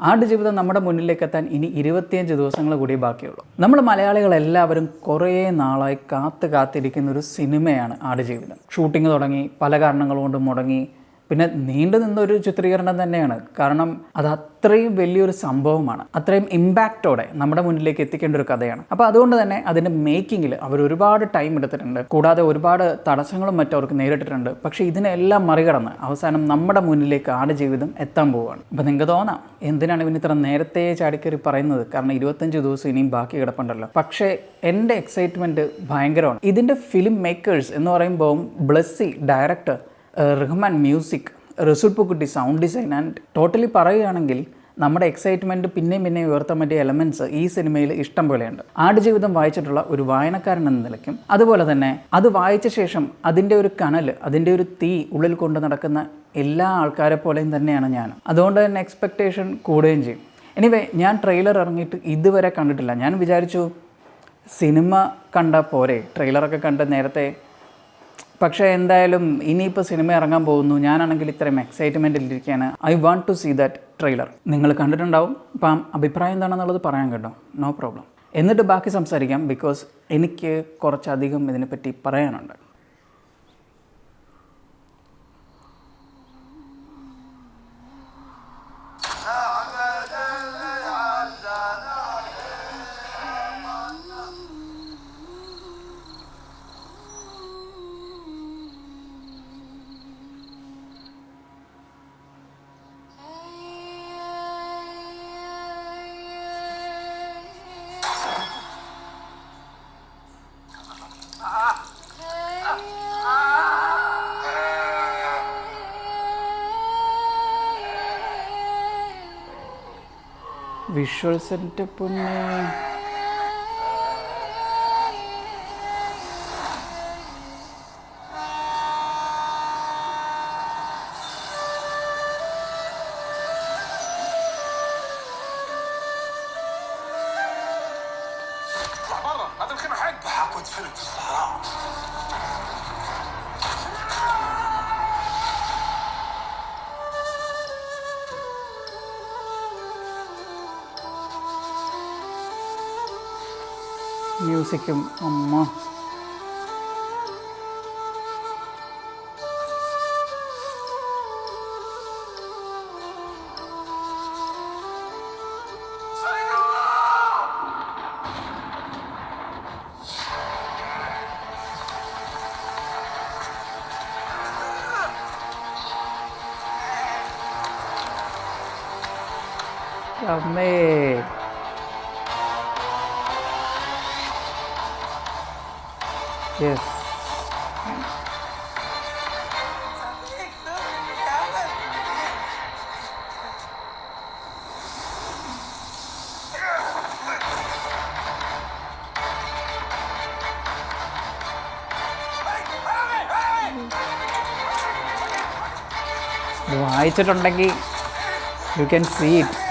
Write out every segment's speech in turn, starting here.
ആടുജീവിതം നമ്മുടെ മുന്നിലേക്ക് എത്താൻ ഇനി 25 ദിവസങ്ങൾ കൂടി ബാക്കിയുള്ളൂ. നമ്മൾ മലയാളികളെല്ലാവരും കുറേ നാളായി കാത്തിരിക്കുന്ന ഒരു സിനിമയാണ് ആടുജീവിതം. ഷൂട്ടിംഗ് തുടങ്ങി, പല കാരണങ്ങൾ കൊണ്ട് മുടങ്ങി, പിന്നെ നീണ്ടു നിന്നൊരു ചിത്രീകരണം തന്നെയാണ്. കാരണം അത് അത്രയും വലിയൊരു സംഭവമാണ്, അത്രയും ഇമ്പാക്റ്റോടെ നമ്മുടെ മുന്നിലേക്ക് എത്തിക്കേണ്ട ഒരു കഥയാണ്. അപ്പോൾ അതുകൊണ്ട് തന്നെ അതിൻ്റെ മേക്കിങ്ങിൽ അവർ ഒരുപാട് ടൈം എടുത്തിട്ടുണ്ട്. കൂടാതെ ഒരുപാട് തടസ്സങ്ങളും മറ്റും അവർക്ക് നേരിട്ടിട്ടുണ്ട്. പക്ഷേ ഇതിനെല്ലാം മറികടന്ന് അവസാനം നമ്മുടെ മുന്നിലേക്ക് ആടുജീവിതം എത്താൻ പോവുകയാണ്. അപ്പോൾ നിങ്ങൾക്ക് തോന്നാം എന്തിനാണ് ഇവന് ഇത്ര നേരത്തെ ചാടിക്കറി പറയുന്നത്, കാരണം 25 ദിവസം ഇനിയും ബാക്കി കിടപ്പുണ്ടല്ലോ. പക്ഷേ എൻ്റെ എക്സൈറ്റ്മെൻറ്റ് ഭയങ്കരമാണ്. ഇതിൻ്റെ ഫിലിം മേക്കേഴ്സ് എന്ന് പറയുമ്പോൾ ബ്ലസ്സി ഡയറക്ടർ, റഹ്മാൻ മ്യൂസിക്, റസൂൽ Pookutty sound design, and totally പറയുകയാണെങ്കിൽ നമ്മുടെ എക്സൈറ്റ്മെൻറ്റ് പിന്നെയും ഉയർത്താൻ പറ്റിയ എലമെൻറ്റ്സ് ഈ സിനിമയിൽ ഇഷ്ടം പോലെയുണ്ട്. ആടുജീവിതം വായിച്ചിട്ടുള്ള ഒരു വായനക്കാരൻ എന്ന നിലയ്ക്കും അതുപോലെ തന്നെ അത് വായിച്ച ശേഷം അതിൻ്റെ ഒരു കനൽ, അതിൻ്റെ ഒരു തീ ഉള്ളിൽ കൊണ്ട് നടക്കുന്ന എല്ലാ ആൾക്കാരെ പോലെയും തന്നെയാണ് ഞാൻ. അതുകൊണ്ട് തന്നെ എക്സ്പെക്റ്റേഷൻ കൂടുകയും ചെയ്യും. എനിവേ, ഞാൻ ട്രെയിലർ ഇറങ്ങിയിട്ട് ഇതുവരെ കണ്ടിട്ടില്ല. ഞാൻ വിചാരിച്ചു സിനിമ കണ്ടാൽ പോരെ, ട്രെയിലറൊക്കെ കണ്ട് നേരത്തെ. പക്ഷേ എന്തായാലും ഇനിയിപ്പോൾ സിനിമ ഇറങ്ങാൻ പോകുന്നു, ഞാനാണെങ്കിൽ ഇത്രയും എക്സൈറ്റ്മെൻറ്റിലിരിക്കുകയാണ്. I want to see that trailer. നിങ്ങൾ കണ്ടിട്ടുണ്ടാവും. അപ്പം അഭിപ്രായം എന്താണെന്നുള്ളത് പറയാൻ കേട്ടോ, നോ പ്രോബ്ലം. എന്നിട്ട് ബാക്കി സംസാരിക്കാം, ബിക്കോസ് എനിക്ക് കുറച്ചധികം ഇതിനെപ്പറ്റി പറയാനുണ്ട്. വിഷ്വൽസിൻ്റെ പിന്നെ മ്യൂസിക്കും അമ്മ അമ്മേ. Yes. വായിച്ചിട്ടുണ്ടെങ്കിൽ യു ക്യാൻ സീ ഇറ്റ്.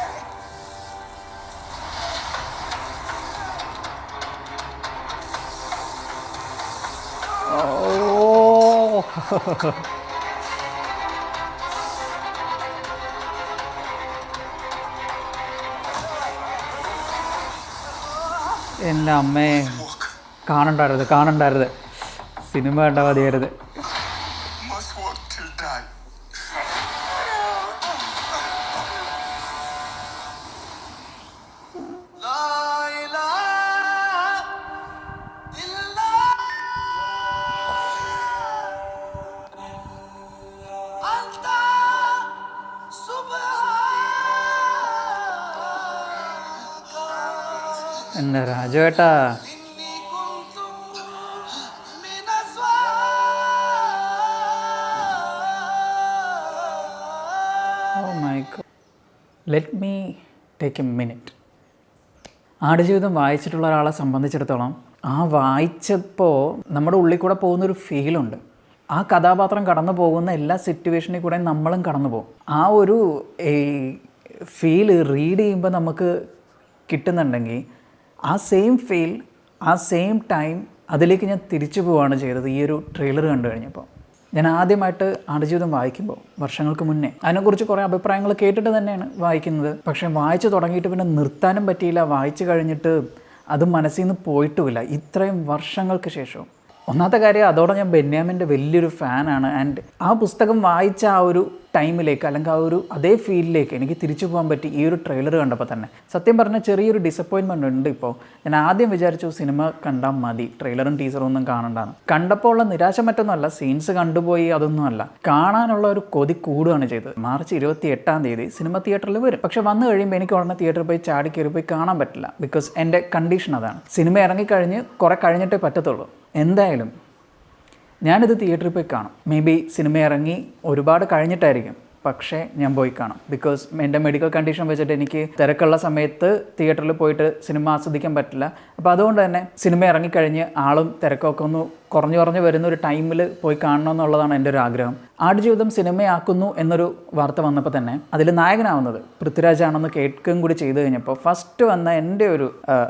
എൻ്റെ അമ്മേ, കാണണ്ടായിരുന്നത് സിനിമ കണ്ടാൽ മതിയായിരുന്നു. എൻ്റെ രാജുവേട്ടാ, oh my god. Let me take a minute. Aadujeevitham വായിച്ചിട്ടുള്ള ഒരാളെ സംബന്ധിച്ചിടത്തോളം ആ വായിച്ചപ്പോൾ നമ്മുടെ ഉള്ളിൽ കൂടെ പോകുന്നൊരു ഫീലുണ്ട്. ആ കഥാപാത്രം കടന്നു പോകുന്ന എല്ലാ സിറ്റുവേഷനിൽ കൂടെ നമ്മളും കടന്നു പോകും. ആ ഒരു ഫീല് റീഡ് ചെയ്യുമ്പോൾ നമുക്ക് കിട്ടുന്നുണ്ടെങ്കിൽ ആ സെയിം ഫീൽ, ആ സെയിം ടൈം അതിലേക്ക് ഞാൻ തിരിച്ചു പോവുകയാണ് ചെയ്തത് ഈ ഒരു ട്രെയിലർ കണ്ടു കഴിഞ്ഞപ്പോൾ. ഞാൻ ആദ്യമായിട്ട് ആടുജീവിതം വായിക്കുമ്പോൾ വർഷങ്ങൾക്ക് മുന്നേ അതിനെക്കുറിച്ച് കുറേ അഭിപ്രായങ്ങൾ കേട്ടിട്ട് തന്നെയാണ് വായിക്കുന്നത്. പക്ഷേ വായിച്ചു തുടങ്ങിയിട്ട് പിന്നെ നിർത്താനും പറ്റിയില്ല. വായിച്ചു കഴിഞ്ഞിട്ട് അത് മനസ്സിൽ നിന്ന് പോയിട്ടുമില്ല ഇത്രയും വർഷങ്ങൾക്ക് ശേഷം. ഒന്നാമത്തെ കാര്യം, അതോടെ ഞാൻ ബെന്യാമിൻ്റെ വലിയൊരു ഫാനാണ്. ആൻഡ് ആ പുസ്തകം വായിച്ച ആ ഒരു ടൈമിലേക്ക് അല്ലെങ്കിൽ ആ ഒരു അതേ ഫീലിലേക്ക് എനിക്ക് തിരിച്ചു പോകാൻ പറ്റി ഈ ഒരു ട്രെയിലർ കണ്ടപ്പോൾ തന്നെ. സത്യം പറഞ്ഞാൽ ചെറിയൊരു ഡിസപ്പോയിൻമെൻ്റ് ഉണ്ട്. ഇപ്പോൾ ഞാൻ ആദ്യം വിചാരിച്ചു സിനിമ കണ്ടാൽ മതി, ട്രെയിലറും ടീസറും ഒന്നും കാണണ്ടാന്ന്. കണ്ടപ്പോൾ ഉള്ള നിരാശ മറ്റൊന്നുമല്ല, സീൻസ് കണ്ടുപോയി അതൊന്നുമല്ല, കാണാനുള്ള ഒരു കൊതി കൂടുകയാണ് ചെയ്തത്. മാർച്ച് 28 സിനിമ തിയേറ്ററിൽ വരും. പക്ഷെ വന്നു കഴിയുമ്പോൾ എനിക്ക് ഉടനെ തിയേറ്ററിൽ പോയി ചാടി കയറി പോയി കാണാൻ പറ്റില്ല. ബിക്കോസ് എൻ്റെ കണ്ടീഷൻ അതാണ്. സിനിമ ഇറങ്ങിക്കഴിഞ്ഞ് കുറേ കഴിഞ്ഞിട്ടേ പറ്റത്തുള്ളൂ. എന്തായാലും ഞാനിത് തിയേറ്ററിൽ പോയി കാണും. മേ ബി സിനിമ ഇറങ്ങി ഒരുപാട് കഴിഞ്ഞിട്ടായിരിക്കും, പക്ഷേ ഞാൻ പോയി കാണും. ബിക്കോസ് എൻ്റെ മെഡിക്കൽ കണ്ടീഷൻ വെച്ചിട്ട് എനിക്ക് തിരക്കുള്ള സമയത്ത് തിയേറ്ററിൽ പോയിട്ട് സിനിമ ആസ്വദിക്കാൻ പറ്റില്ല. അപ്പോൾ അതുകൊണ്ട് തന്നെ സിനിമ ഇറങ്ങിക്കഴിഞ്ഞ് ആളും തിരക്കൊക്കെ ഒന്ന് കുറഞ്ഞു വരുന്ന ഒരു ടൈമിൽ പോയി കാണണം എന്നുള്ളതാണ് എൻ്റെ ഒരു ആഗ്രഹം. ആടുജീവിതം സിനിമയാക്കുന്നു എന്നൊരു വാർത്ത വന്നപ്പോൾ തന്നെ അതിൽ നായകനാവുന്നത് പൃഥ്വിരാജാണെന്ന് കേൾക്കുകയും കൂടി ചെയ്തു കഴിഞ്ഞപ്പോൾ ഫസ്റ്റ് വന്ന എൻ്റെ ഒരു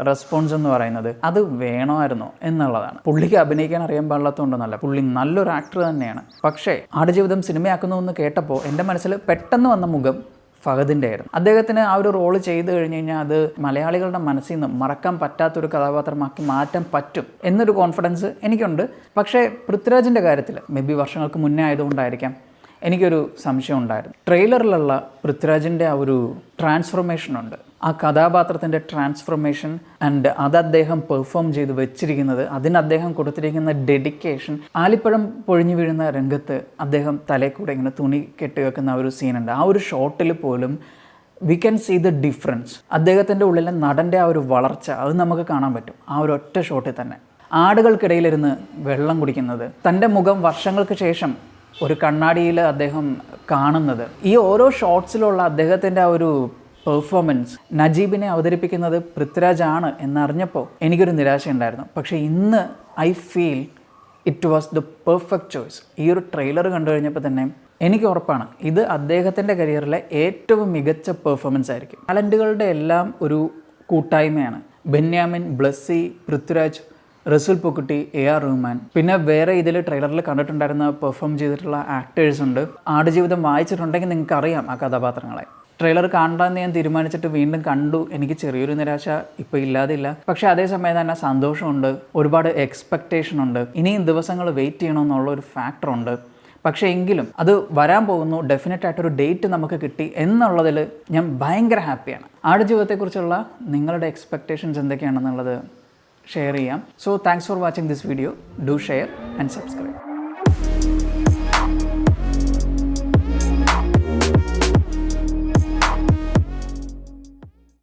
റെസ്പോൺസ് എന്ന് പറയുന്നത് അത് വേണമായിരുന്നോ എന്നുള്ളതാണ്. പുള്ളിക്ക് അഭിനയിക്കാൻ അറിയാൻ പാടില്ലാത്തതുകൊണ്ടൊന്നല്ല, പുള്ളി നല്ലൊരു ആക്ടർ തന്നെയാണ്. പക്ഷേ ആടുജീവിതം സിനിമയാക്കുന്നു എന്ന് കേട്ടപ്പോൾ എൻ്റെ മനസ്സിൽ പെട്ടെന്ന് വന്ന മുഖം ഫഹദിൻ്റെ ആയിരുന്നു. അദ്ദേഹത്തിന് ആ ഒരു റോള് ചെയ്തു കഴിഞ്ഞ് കഴിഞ്ഞാൽ അത് മലയാളികളുടെ മനസ്സിൽ നിന്ന് മറക്കാൻ പറ്റാത്തൊരു കഥാപാത്രമാക്കി മാറ്റാൻ പറ്റും എന്നൊരു കോൺഫിഡൻസ് എനിക്കുണ്ട്. പക്ഷേ പൃഥ്വിരാജിൻ്റെ കാര്യത്തിൽ മേ ബി വർഷങ്ങൾക്ക് മുന്നേ ആയതുകൊണ്ടായിരിക്കാം എനിക്കൊരു സംശയം ഉണ്ടായിരുന്നു. ട്രെയിലറിലുള്ള പൃഥ്വിരാജിൻ്റെ ആ ഒരു ട്രാൻസ്ഫോർമേഷനുണ്ട്, ആ കഥാപാത്രത്തിൻ്റെ ട്രാൻസ്ഫോർമേഷൻ ആൻഡ് അത് അദ്ദേഹം പെർഫോം ചെയ്ത് വെച്ചിരിക്കുന്നത്, അതിന് അദ്ദേഹം കൊടുത്തിരിക്കുന്ന ഡെഡിക്കേഷൻ. ആലിപ്പഴം പൊഴിഞ്ഞു വീഴുന്ന രംഗത്ത് അദ്ദേഹം തലയിൽ കൂടെ ഇങ്ങനെ തുണി കെട്ടി വെക്കുന്ന ആ ഒരു സീനുണ്ട്. ആ ഒരു ഷോട്ടിൽ പോലും we can see the difference. അദ്ദേഹത്തിൻ്റെ ഉള്ളിലെ നടൻ്റെ ആ ഒരു വളർച്ച അത് നമുക്ക് കാണാൻ പറ്റും ആ ഒരു ഒറ്റ ഷോട്ടിൽ തന്നെ. ആടുകൾക്കിടയിലിരുന്ന് വെള്ളം കുടിക്കുന്നത്, തൻ്റെ മുഖം വർഷങ്ങൾക്ക് ശേഷം ഒരു കണ്ണാടിയിൽ അദ്ദേഹം കാണുന്നത്, ഈ ഓരോ ഷോട്ട്സിലുള്ള അദ്ദേഹത്തിൻ്റെ ആ ഒരു പെർഫോമൻസ്, നജീബിനെ അവതരിപ്പിക്കുന്നത് പൃഥ്വിരാജാണ് എന്നറിഞ്ഞപ്പോൾ എനിക്കൊരു നിരാശയുണ്ടായിരുന്നു. പക്ഷേ ഇന്ന് I feel it was the perfect choice. ഈ ഒരു ട്രെയിലർ കണ്ടു കഴിഞ്ഞപ്പോൾ തന്നെ എനിക്ക് ഉറപ്പാണ് ഇത് അദ്ദേഹത്തിൻ്റെ കരിയറിലെ ഏറ്റവും മികച്ച പെർഫോമൻസ് ആയിരിക്കും. ടാലൻറ്റുകളുടെ എല്ലാം ഒരു കൂട്ടായ്മയാണ്. ബെന്യാമിൻ, ബ്ലസ്സി, പൃഥ്വിരാജ്, റസൂൽ പൂക്കുട്ടി, AR റഹ്മാൻ, പിന്നെ വേറെ ഇതിൽ ട്രെയിലറിൽ കണ്ടിട്ടുണ്ടായിരുന്ന പെർഫോം ചെയ്തിട്ടുള്ള ആക്ടേഴ്സ് ഉണ്ട്. ആടുജീവിതം വായിച്ചിട്ടുണ്ടെങ്കിൽ നിങ്ങൾക്ക് അറിയാം ആ കഥാപാത്രങ്ങളെ. ട്രെയിലർ കാണാമെന്ന് ഞാൻ തീരുമാനിച്ചിട്ട് വീണ്ടും കണ്ടു. എനിക്ക് ചെറിയൊരു നിരാശ ഇപ്പോൾ ഇല്ലാതില്ല. പക്ഷേ അതേസമയം തന്നെ സന്തോഷമുണ്ട്, ഒരുപാട് എക്സ്പെക്റ്റേഷൻ ഉണ്ട്, ഇനിയും ദിവസങ്ങൾ വെയിറ്റ് ചെയ്യണമെന്നുള്ള ഒരു ഫാക്ടറുണ്ട്. പക്ഷേ എങ്കിലും അത് വരാൻ പോകുന്നു, ഡെഫിനറ്റായിട്ടൊരു ഡേറ്റ് നമുക്ക് കിട്ടി എന്നുള്ളതിൽ ഞാൻ ഭയങ്കര ഹാപ്പിയാണ്. ആടുജീവിതത്തെക്കുറിച്ചുള്ള നിങ്ങളുടെ എക്സ്പെക്റ്റേഷൻസ് എന്തൊക്കെയാണെന്നുള്ളത് ഷെയർ ചെയ്യാം. So thanks for watching this video. Do share and subscribe.